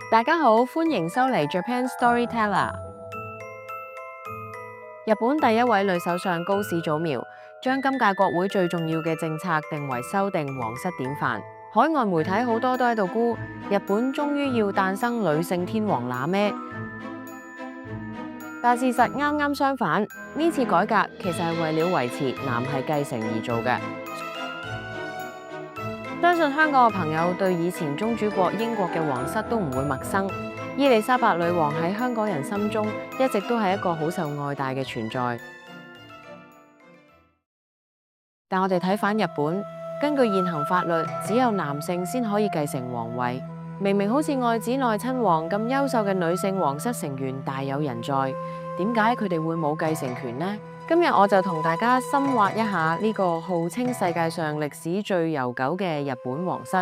大家好，歡迎收嚟 Japan Storyteller。日本第一位女首相高市早苗將今屆國會最重要嘅政策定為修訂皇室典範。海外媒體好多都喺度估，日本終於要誕生女性天皇喇咩？但事實啱啱相反，呢次改革其實係為了維持男系繼承而做嘅。相信香港嘅朋友對以前宗主國英國嘅皇室都唔會陌生。伊麗莎白女王喺香港人心中一直都係一個好受愛戴嘅存在。但我哋睇返日本，根據現行法律，只有男性先可以繼承皇位。明明好似愛子內親王咁優秀嘅女性皇室成員大有人在，點解佢哋會冇繼承權呢？今日我就同大家深挖一下呢個號稱世界上歷史最悠久嘅日本皇室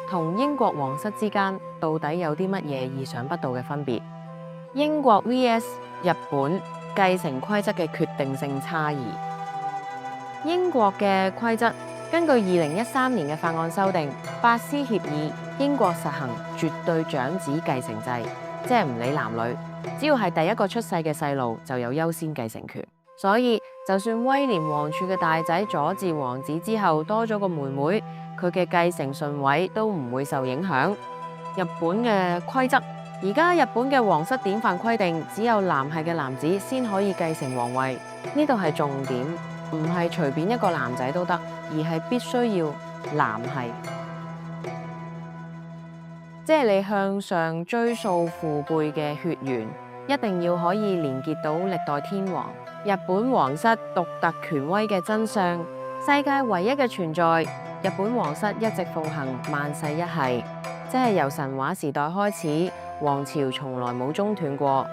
同英國皇室之間到底有啲乜嘢意想不到嘅分別？英國 vs 日本繼承規則嘅決定性差異。英國嘅規則根據2013年嘅法案修訂，八斯協議，英國實行絕對長子繼承制，即係唔理男女，只要係第一個出世嘅細路就有優先繼承權。所以就算威廉王儲嘅大仔佐治王子之後多咗個妹妹，佢嘅繼承順位都唔會受影響。日本嘅規則，而家日本嘅皇室典範規定，只有男系嘅男子先可以繼承皇位。呢度係重點，唔係隨便一個男仔都得，而係必須要男系。即係你向上追溯父輩嘅血緣，一定要可以連結到歷代天皇。日本皇室獨特權威嘅真相，世界唯一嘅存在，日本皇室一直奉行萬世一系，即係由神話時代開始，皇朝從來冇中斷過。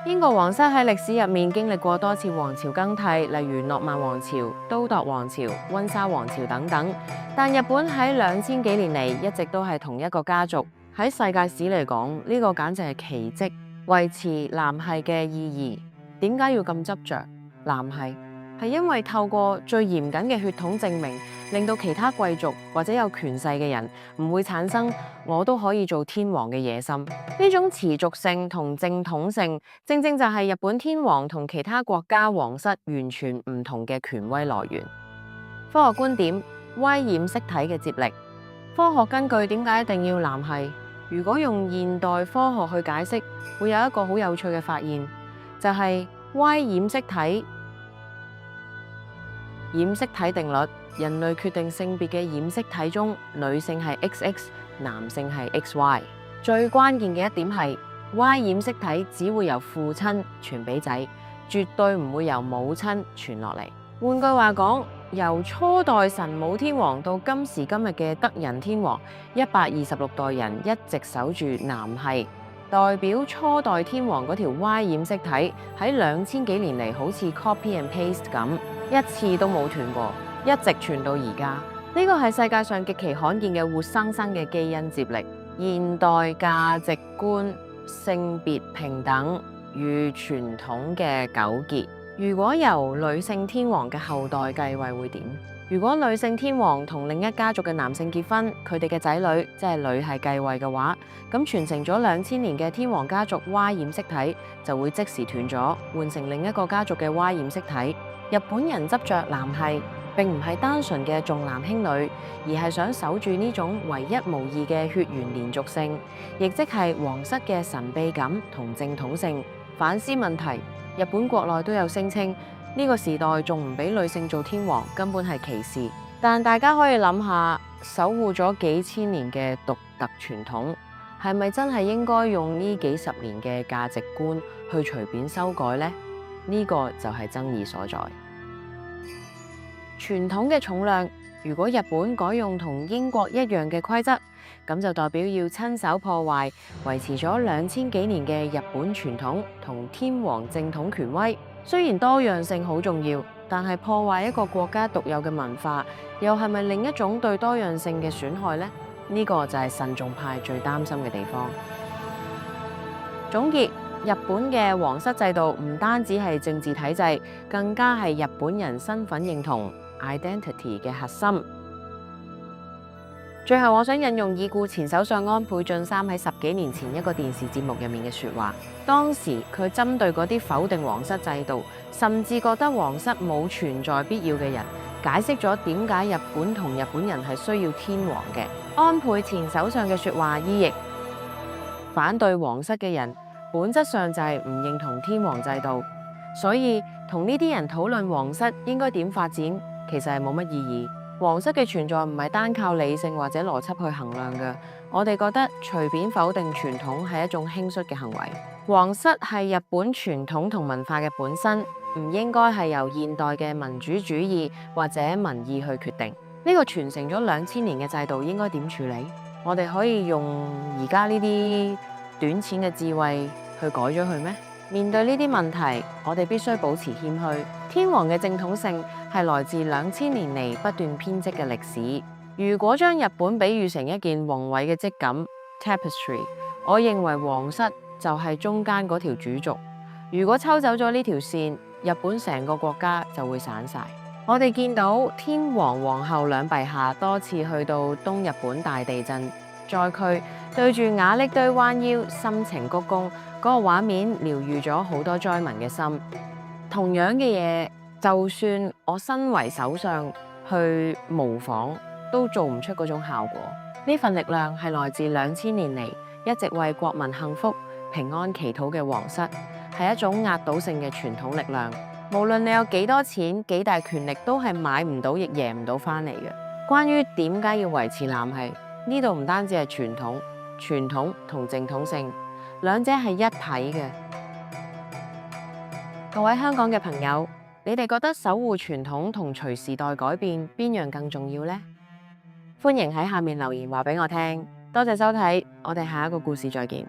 英國皇室喺歷史入面經歷過多次皇朝更替，例如諾曼王朝、都鐸王朝、溫莎王朝等等，但日本喺2000幾年嚟一直都係同一個家族。喺世界史嚟講，呢個簡直係奇蹟，維持男系嘅意義。點解要咁執着男系？係因為透過最嚴謹嘅血統證明，令到其他貴族或者有權勢嘅人唔會產生我都可以做天皇嘅野心。呢種持續性同正統性，正正就係日本天皇同其他國家皇室完全唔同嘅權威來源。科學觀點：威染色體嘅接力。科學根據點解一定要男系？如果用現代科學去解釋，會有一個好有趣嘅發現。就係 Y 染色體定律，人類決定性別嘅染色體中，女性係 XX， 男性係 XY。最關鍵嘅一點係 Y 染色體只會由父親傳俾仔，絕對唔會由母親傳落嚟。換句話講，由初代神武天皇到今時今日嘅德仁天皇，126代人一直守住男系。代表初代天皇嗰條 Y 染色體喺2000幾年嚟好似 copy and paste 咁，一次都冇斷過，一直傳到而家。呢個係世界上極其罕見嘅活生生嘅基因接力。現代價值觀、性別平等與傳統嘅糾結。如果由女性天皇嘅後代繼位會點？如果女性天皇同另一家族嘅男性結婚，佢哋嘅仔女即係女系繼位嘅話，咁傳承咗2000年嘅天皇家族 Y 染色體就會即時斷咗，換成另一個家族嘅 Y 染色體。日本人執着男系，並唔係單純嘅重男輕女，而係想守住呢種唯一無二嘅血緣連續性，亦即係皇室嘅神秘感同正統性。反思問題，日本國內都有聲稱，呢個時代仲唔俾女性做天皇，根本係歧視。但大家可以諗下，守護咗幾千年嘅獨特傳統，係咪真係應該用呢幾十年嘅價值觀去隨便修改呢？呢個就係爭議所在。傳統嘅重量，如果日本改用同英國一樣嘅規則，咁就代表要親手破壞維持咗2000幾年嘅日本傳統同天皇正統權威。雖然多樣性好重要，但係破壞一個國家獨有嘅文化，又係咪另一種對多樣性嘅損害呢？呢個就係慎重派最擔心嘅地方。總結，日本嘅皇室制度唔單止係政治體制，更加係日本人身份認同 identity 嘅核心。最後，我想引用已故前首相安倍晉三喺10幾年前一個電視節目入面嘅說話。當時佢針對嗰啲否定皇室制度，甚至覺得皇室冇存在必要嘅人，解釋咗點解日本同日本人係需要天皇嘅。安倍前首相嘅說話意譯：反對皇室嘅人本質上就係唔認同天皇制度，所以同呢啲人討論皇室應該點發展，其實係冇乜意義。皇室嘅存在唔係單靠理性或者邏輯去衡量嘅。我哋覺得隨便否定傳統係一種輕率嘅行為。皇室係日本傳統同文化嘅本身，唔應該係由現代嘅民主主義或者民意去決定。呢個傳承咗2000年嘅制度應該點處理？我哋可以用而家呢啲短淺嘅智慧去改咗佢咩？面對呢啲問題，我哋必須保持謙虛。天皇嘅正統性係來自2000年嚟不斷編織嘅歷史。如果將日本比喻成一件宏偉嘅織錦 （tapestry）， 我認為皇室就係中間嗰條主軸。如果抽走咗呢條線，日本成個國家就會散晒。我哋見到天皇皇后兩陛下多次去到東日本大地震災區，對住瓦礫堆彎腰深情鞠躬，嗰個畫面療癒咗好多災民嘅心。同樣嘅嘢，就算我身為首相去模仿，都做唔出嗰種效果。呢份力量係來自2000年嚟一直為國民幸福平安祈禱嘅皇室，係一種壓倒性嘅傳統力量。無論你有幾多錢、幾大權力，都係買唔到亦贏唔到翻嚟嘅。關於點解要維持男系，呢度唔單止係傳統同正統性，兩者係一體嘅。各位香港嘅朋友，你哋覺得守護傳統同隨時代改變邊樣更重要呢？歡迎喺下面留言話俾我聽。多謝收睇，我哋下一個故事再見。